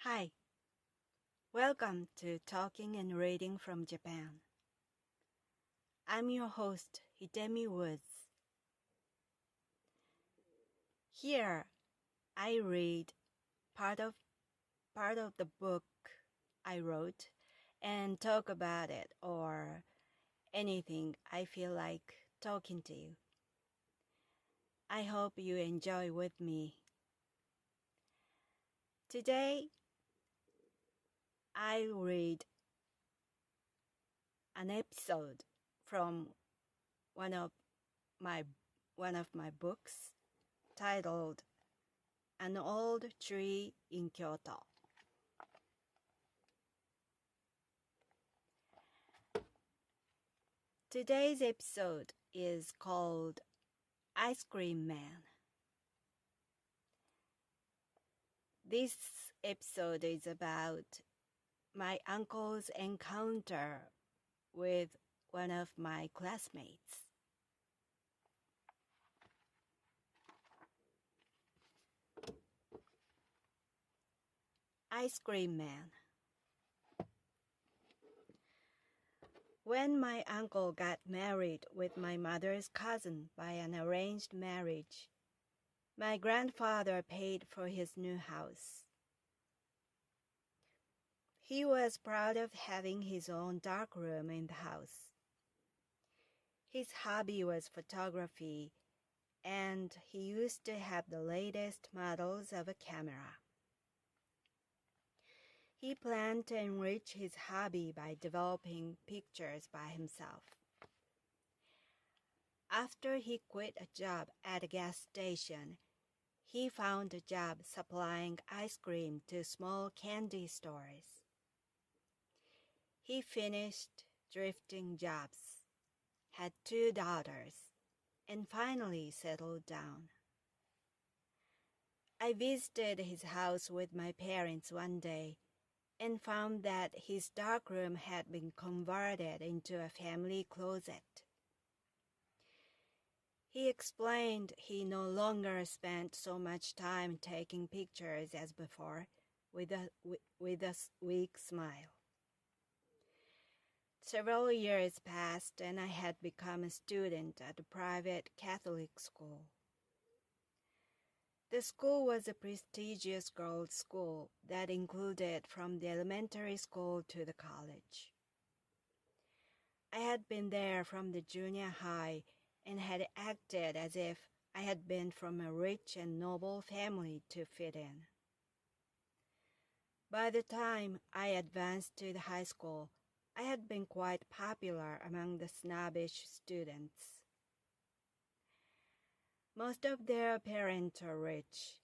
Hi, welcome to Talking and Reading from Japan. I'm your host, Hidemi Woods. Here, I read part of the book I wrote and talk about it or anything I feel like talking to you. I hope you enjoy with me. Today, I read an episode from one of my books titled An Old Tree in Kyoto. Today's episode is called Ice Cream Man. This episode is about my uncle's encounter with one of my classmates. Ice Cream Man. When my uncle got married with my mother's cousin by an arranged marriage, my grandfather paid for his new house. He was proud of having his own dark room in the house. His hobby was photography, and he used to have the latest models of a camera. He planned to enrich his hobby by developing pictures by himself. After he quit a job at a gas station, he found a job supplying ice cream to small candy stores. He finished drifting jobs, had 2 daughters, and finally settled down. I visited his house with my parents one day and found that his darkroom had been converted into a family closet. He explained he no longer spent so much time taking pictures as before, with a weak smile. Several years passed and I had become a student at a private Catholic school. The school was a prestigious girls' school that included from the elementary school to the college. I had been there from the junior high and had acted as if I had been from a rich and noble family to fit in. By the time I advanced to the high school, I had been quite popular among the snobbish students. Most of their parents are rich,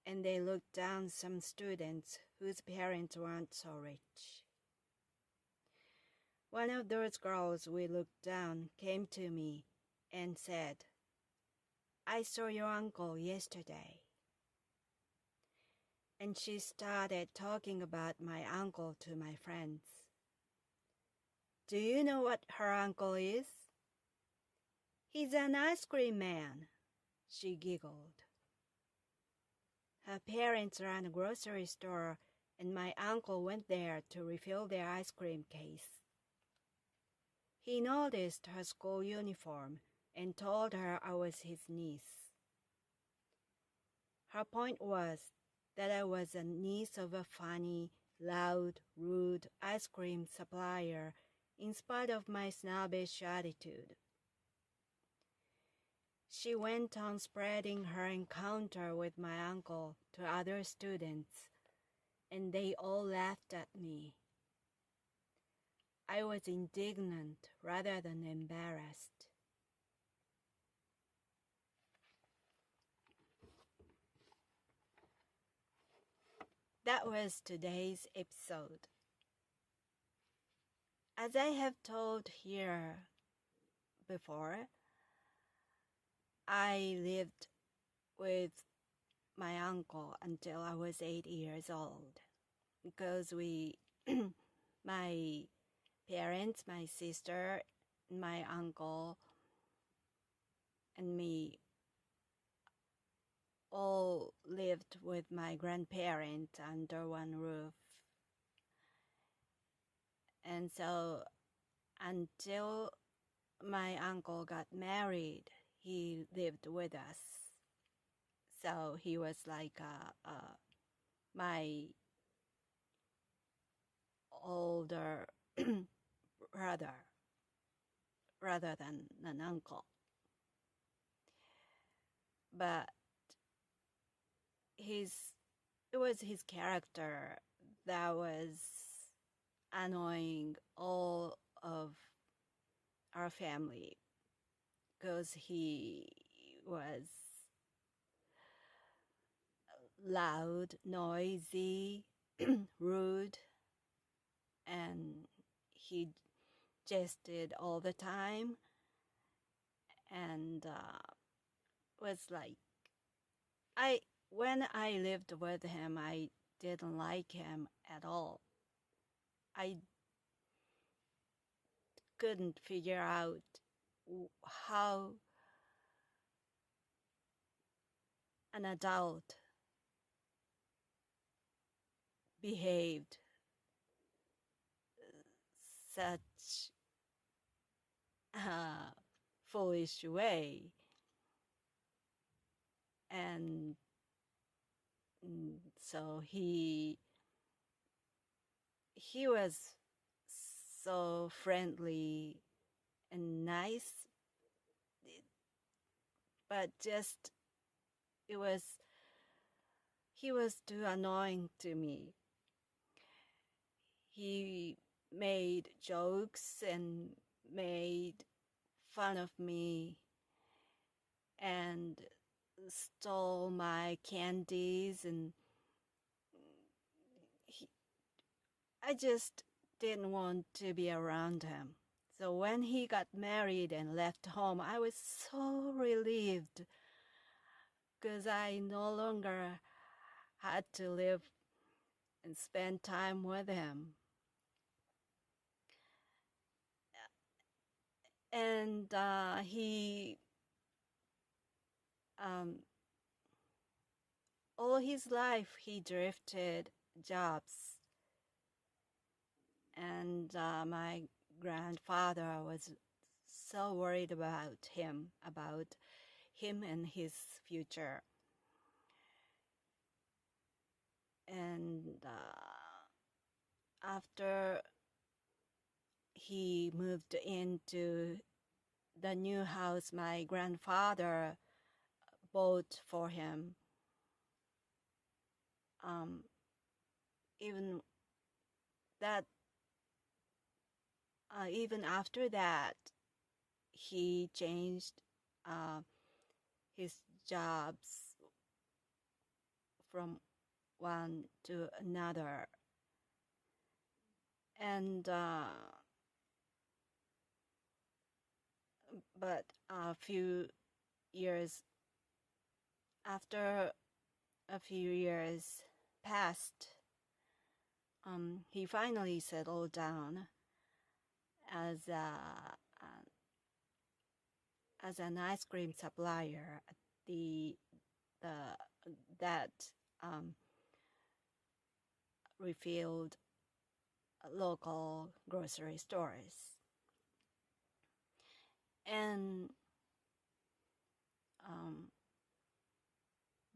and they looked down some students whose parents weren't so rich. One of those girls we looked down came to me and said, "I saw your uncle yesterday." And she started talking about my uncle to my friends. "Do you know what her uncle is?" "He's an ice cream man," she giggled. Her parents ran a grocery store, and my uncle went there to refill their ice cream case. He noticed her school uniform and told her I was his niece. Her point was that I was a niece of a funny, loud, rude ice cream supplier in spite of my snobbish attitude. She went on spreading her encounter with my uncle to other students, and they all laughed at me. I was indignant rather than embarrassed. That was today's episode. As I have told here before, I lived with my uncle until I was 8 years old because my parents, my sister, my uncle, and me all lived with my grandparents under one roof. And so until my uncle got married, he lived with us. So he was like my older brother rather than an uncle. But it was his character that was annoying all of our family, because he was loud, noisy, rude, and he jested all the time, and was like, when I lived with him, I didn't like him at all. I couldn't figure out how an adult behaved such a foolish way. And so he was so friendly and nice, but just he was too annoying to me. He made jokes and made fun of me and stole my candies, and I just didn't want to be around him. So when he got married and left home, I was so relieved, because I no longer had to live and spend time with him. And he, all his life, he drifted jobs. And my grandfather was so worried about him and his future. And after he moved into the new house my grandfather bought for him, even after that, he changed his jobs from one to another. And but after a few years passed, he finally settled down as an ice cream supplier at that refilled local grocery stores. And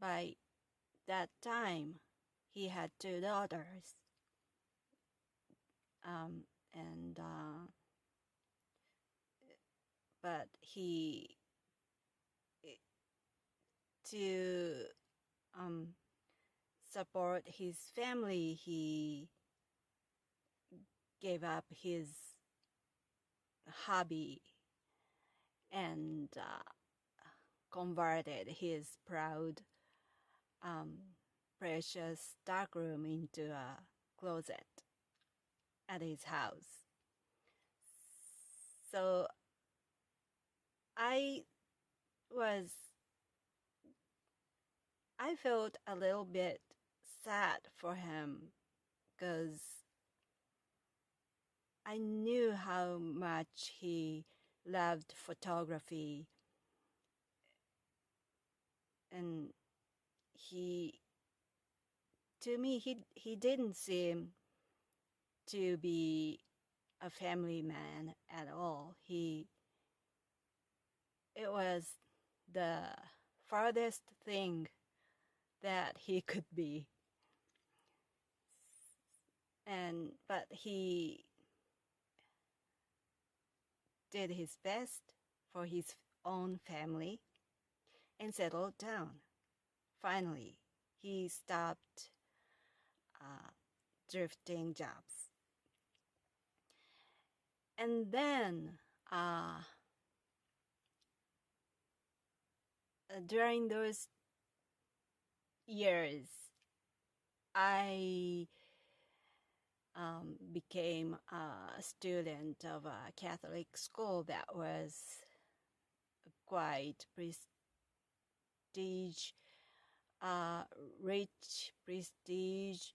by that time, he had 2 daughters. But to support his family, he gave up his hobby and converted his proud, precious darkroom into a closet at his house. So I felt a little bit sad for him, because I knew how much he loved photography, and to me, he didn't seem to be a family man at all. It was the farthest thing that he could be. But he did his best for his own family and settled down. Finally, he stopped drifting jobs. And then during those years, I became a student of a Catholic school that was quite rich prestige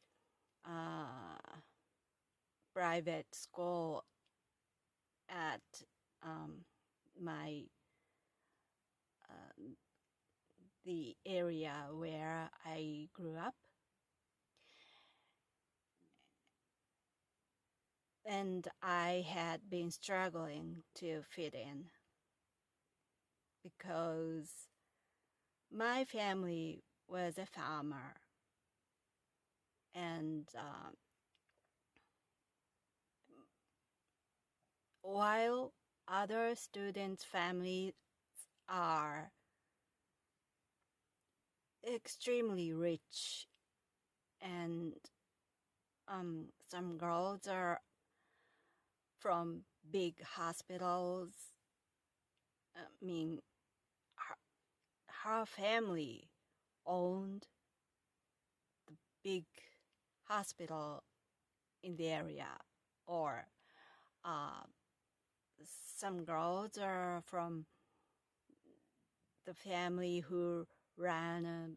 private school at the area where I grew up. And I had been struggling to fit in because my family was a farmer, and while other students' families are extremely rich, and some girls are from big hospitals. I mean, her family owned the big hospital in the area, or some girls are from the family who ran a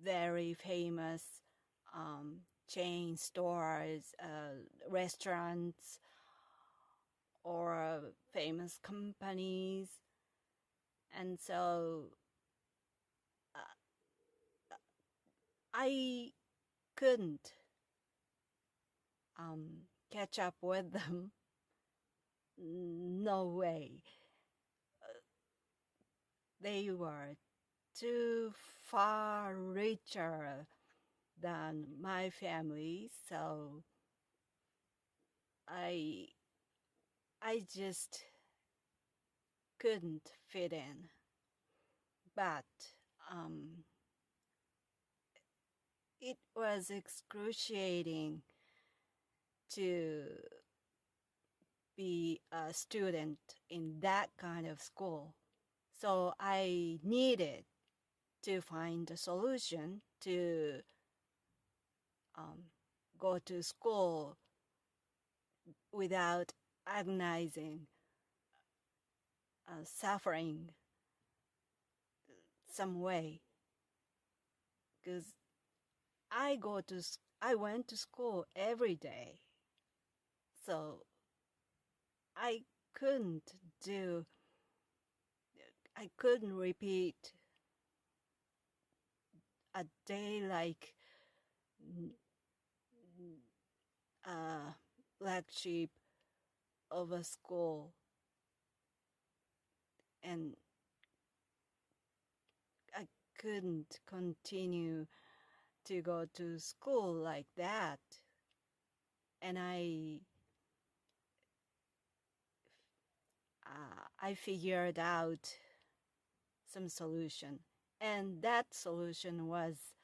very famous chain stores, restaurants, or famous companies. And so I couldn't catch up with them. No way. They were too far richer than my family, so I just couldn't fit in. But it was excruciating to be a student in that kind of school. So I needed to find a solution to go to school without agonizing, suffering some way. Because I went to school every day. So I couldn't repeat a day like black sheep of a school, and I couldn't continue to go to school like that. And I figured out some solution, and that solution was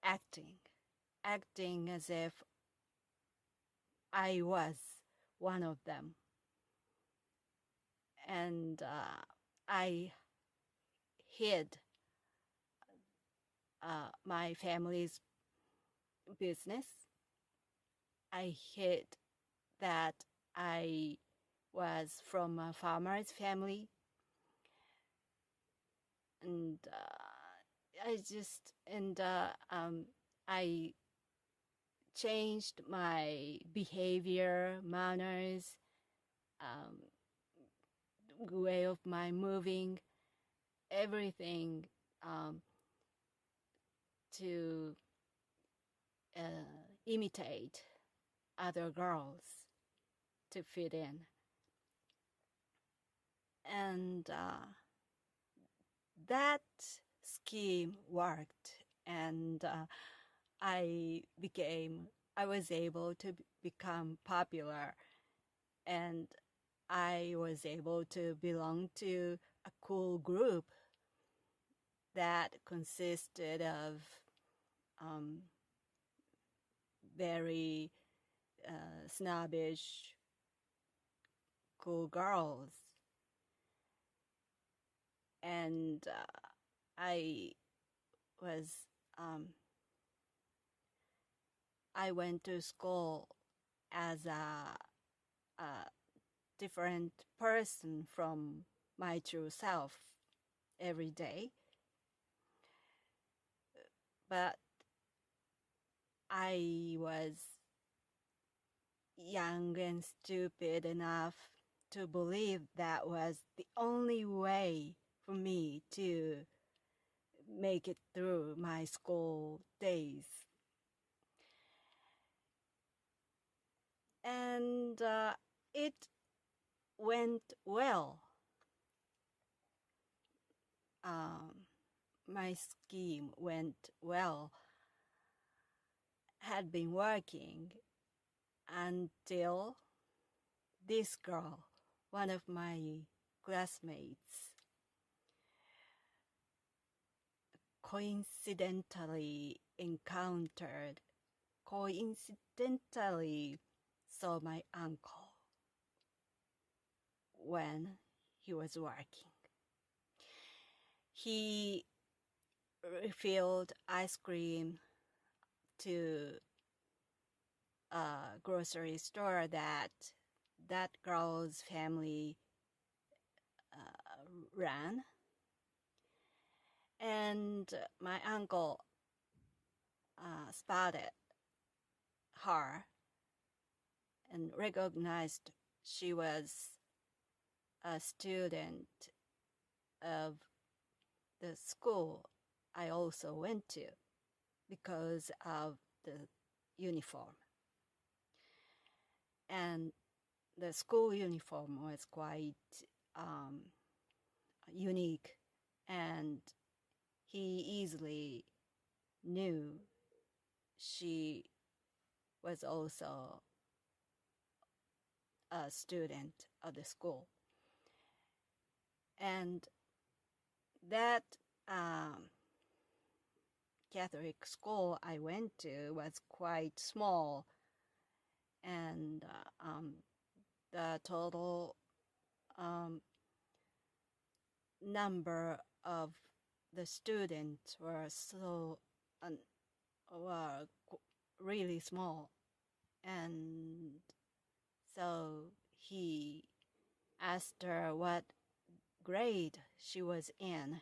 acting as if I was one of them. And I hid my family's business. I hid that I was from a farmer's family, and I changed my behavior, manners, way of my moving, everything to imitate other girls to fit in. And that scheme worked, and I was able to become popular, and I was able to belong to a cool group that consisted of very snobbish, cool girls. And was I went to school as a different person from my true self every day. But I was young and stupid enough to believe that was the only way for me to make it through my school days. And it went well. My scheme went well, had been working until this girl, one of my classmates, coincidentally saw my uncle when he was working. He refilled ice cream to a grocery store that girl's family ran. And my uncle spotted her and recognized she was a student of the school I also went to because of the uniform. And the school uniform was quite unique, and he easily knew she was also a student of the school. And that Catholic school I went to was quite small, and the total number of the students were really small. And so he asked her what grade she was in,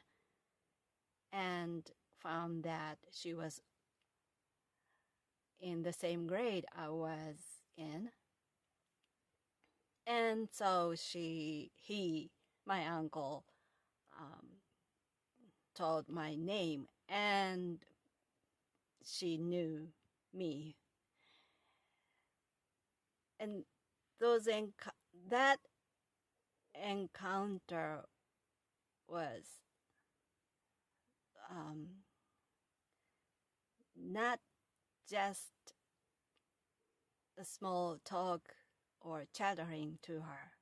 and found that she was in the same grade I was in. And so my uncle, told my name, and she knew me. And that encounter was not just a small talk or chattering to her.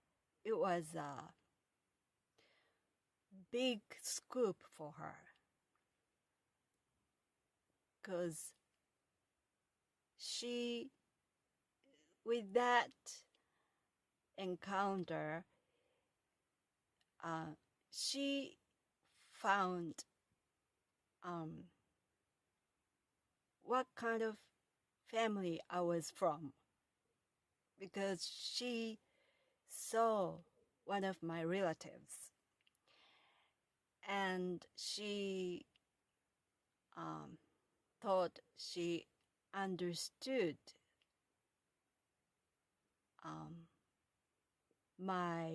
It was a big scoop for her, because with that encounter, she found what kind of family I was from, because she saw one of my relatives, and she thought she understood my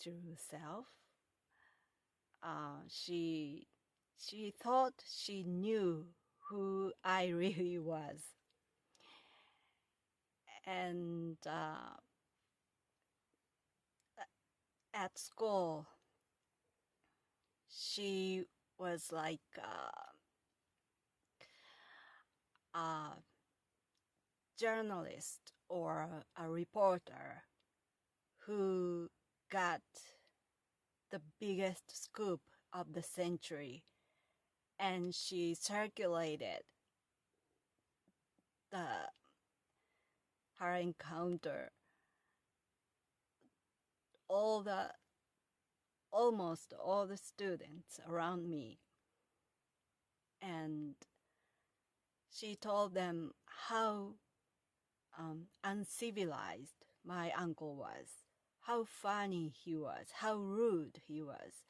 true self. She She thought she knew who I really was. And at school, she was like a journalist or a reporter who got the biggest scoop of the century, and she circulated her encounter almost all the students around me, and she told them how uncivilized my uncle was, how funny he was, how rude he was,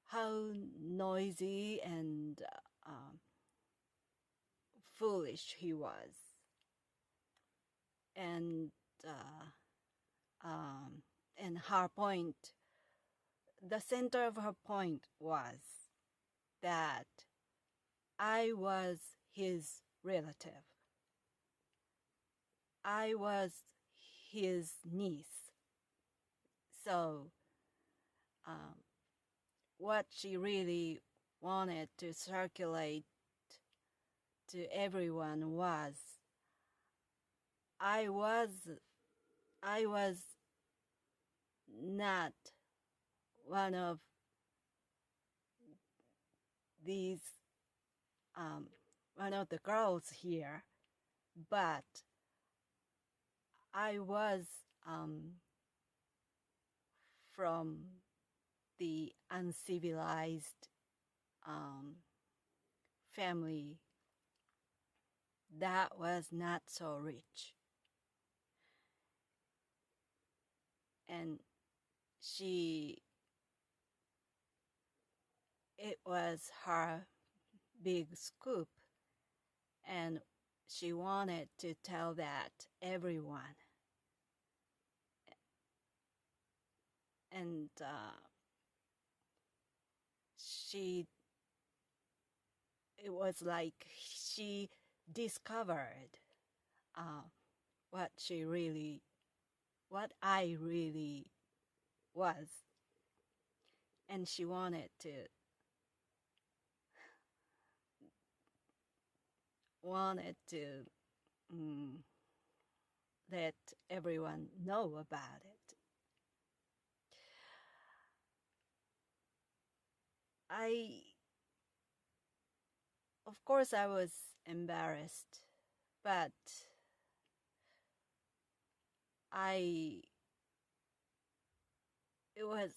how noisy and foolish he was. And her point, the center of her point was that I was his relative. I was his niece. So what she really wanted to circulate to everyone was I was not one of these one of the girls here, but I was from the uncivilized family that was not so rich. And it was her big scoop, and she wanted to tell that everyone. And it was like she discovered what I really was, and she wanted to let everyone know about it. Of course, I was embarrassed, but it was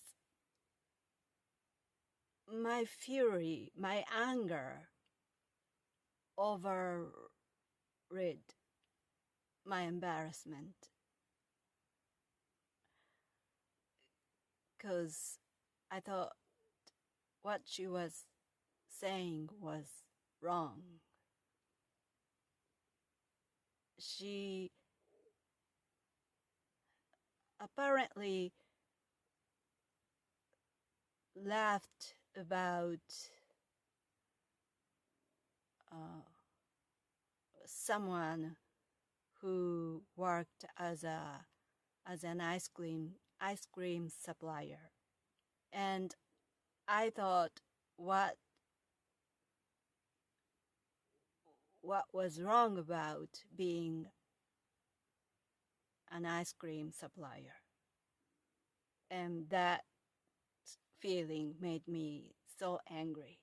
my fury, my anger overrid my embarrassment, because I thought what she was saying was wrong. She apparently laughed about someone who worked as an ice cream supplier, and I thought what was wrong about being an ice cream supplier, and that feeling made me so angry.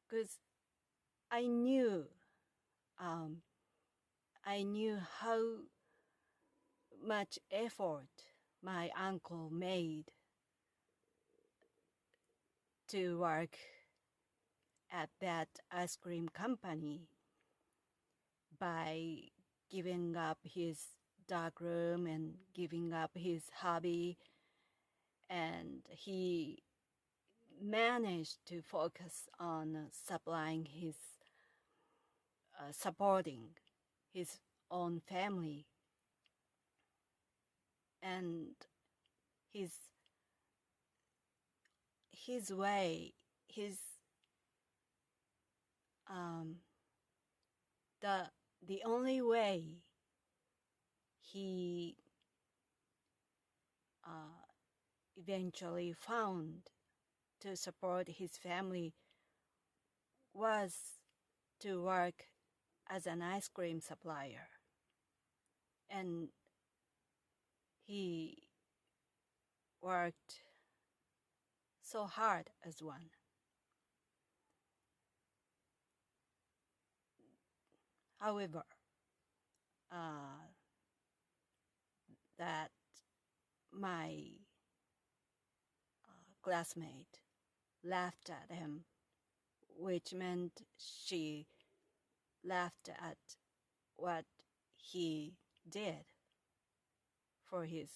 Because I knew how much effort my uncle made to work at that ice cream company by giving up his dark room and giving up his hobby, and he managed to focus on supporting his own family. And his way, the only way he eventually found to support his family was to work as an ice cream supplier. And he worked so hard as one. However, that my classmate laughed at him, which meant she laughed at what he did for his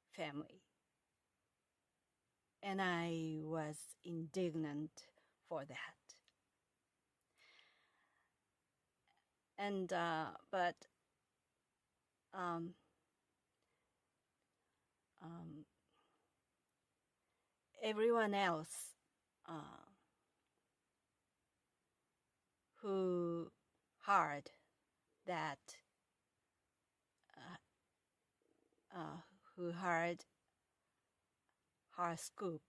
family. And I was indignant for that. And but everyone else who heard that who heard her scoop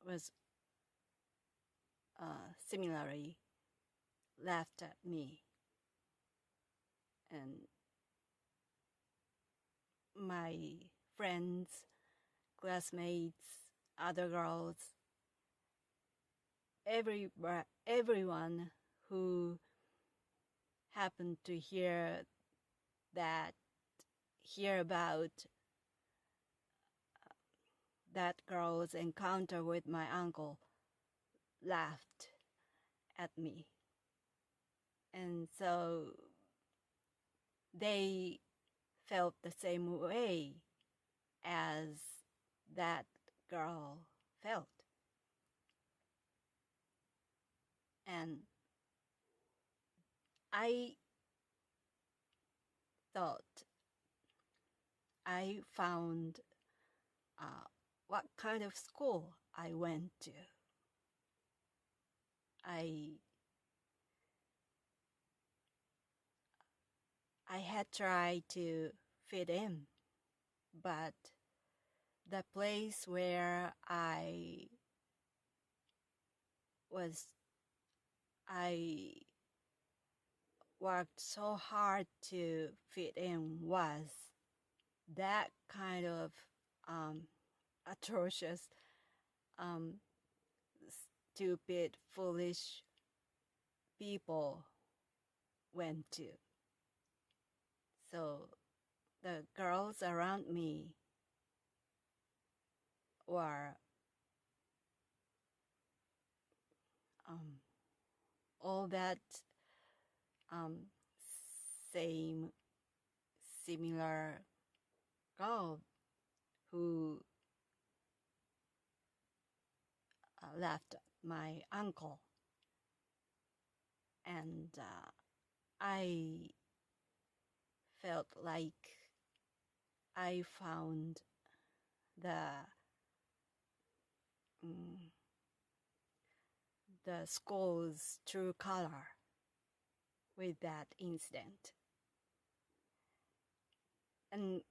was similarly laughed at me, and my friends, classmates, other girls, everyone who happened to hear about that girl's encounter with my uncle laughed at me. And so they felt the same way as that girl felt. And I thought I found what kind of school I went to. I had tried to fit in, but the place where I worked so hard to fit in was that kind of atrocious, stupid, foolish people went to. So the girls around me were all that similar girl who left my uncle. And I felt like I found the school's true color with that incident. And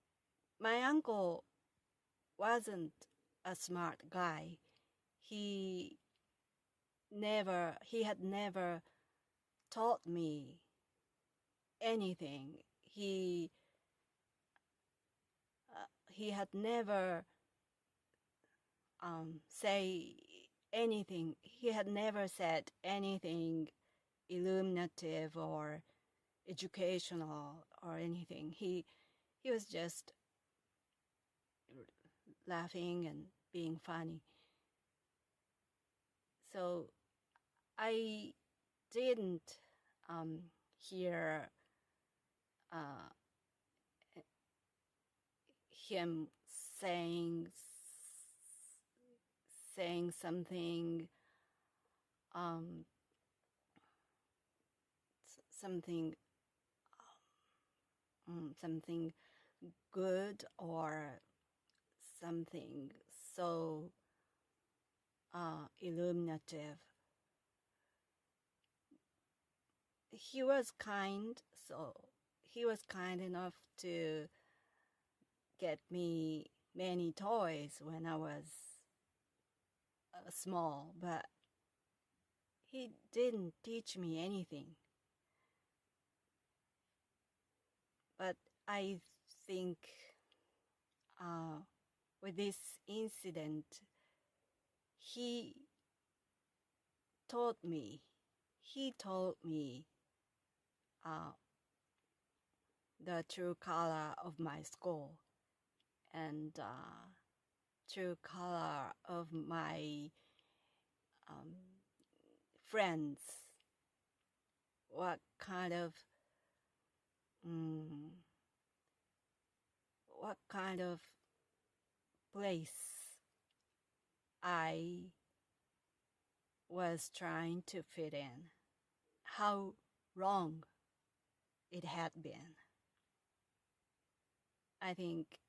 my uncle wasn't a smart guy. He had never taught me anything. He had never say anything. He had never said anything illuminative or educational or anything. He was just laughing and being funny. So I didn't hear him saying something something good or something so illuminative. He was kind, so he was kind enough to get me many toys when I was small, but he didn't teach me anything. But I think with this incident, he taught me, he told me the true color of my school and true color of my friends. What kind of place I was trying to fit in, how wrong it had been. I think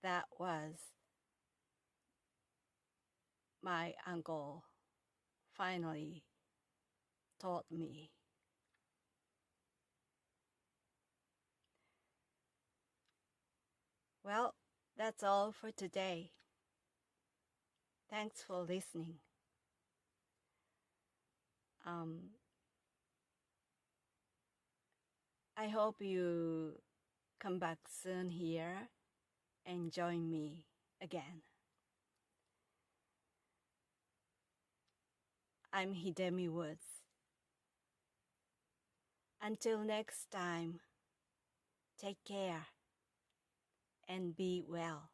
that was my uncle finally taught me. Well, that's all for today. Thanks for listening. I hope you come back soon here and join me again. I'm Hidemi Woods. Until next time, take care and be well.